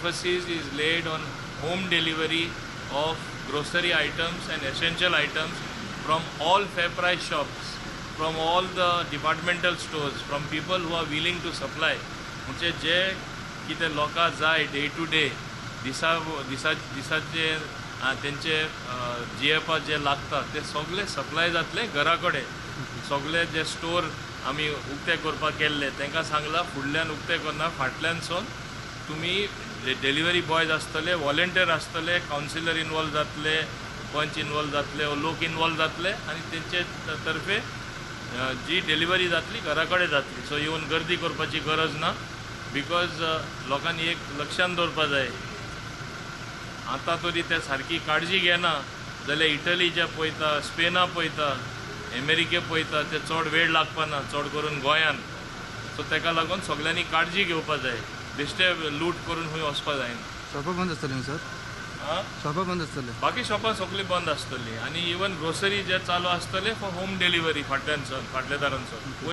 emphasis is laid on home delivery of grocery items and essential items from all fair price shops, from all the departmental stores, from people who are willing to supply. म्हणजे जे कितें लोकां जाय day to day दिसाचे तेंचे जियेवपाक जे लागता ते सगळे सप्लाय जातले घरा कडेन. सगळे जे स्टोर आमी उक्ते करपाक केल्ले तांकां सांगलां फुडल्यान उक्ते करना, फाटल्यानसून तुमी डिलिव्हरी बॉयज आसतले, वॉलंटियर आसतले, कावन्सिलर इनवॉल्व जातले, पंच इनवॉल्व जातले, लोक इनवॉल्व जातले आनी तेंचे तर्फे जी डिलिव्हरी जातली घरा कडेन जातली. सो येवन गर्दी करपाची गरज ना. बिकॉज लोकांनी एक लक्षांत दवरपा जाय, आतां तरी ते सारकी काळजी घेना जाल्यार इटली जे पळयता, स्पेना पळयता, अमेरिके पळयता ते चड वेळ लागपाना, चड करून गोंयान. सो ताका लागून सगळ्यांनी काळजी घेवपा जाय, बेश्टे लूट करून खंय वचपा जायना. शॉपां बंद आसतली न्हू सर? शॉपां बंद आसतले, बाकी शॉपां सगळीं बंद आसतलीं आनी इवन ग्रोसरी जे चालू आसतले फॉर होम डिलिव्हरी फाटल्या दारांसून.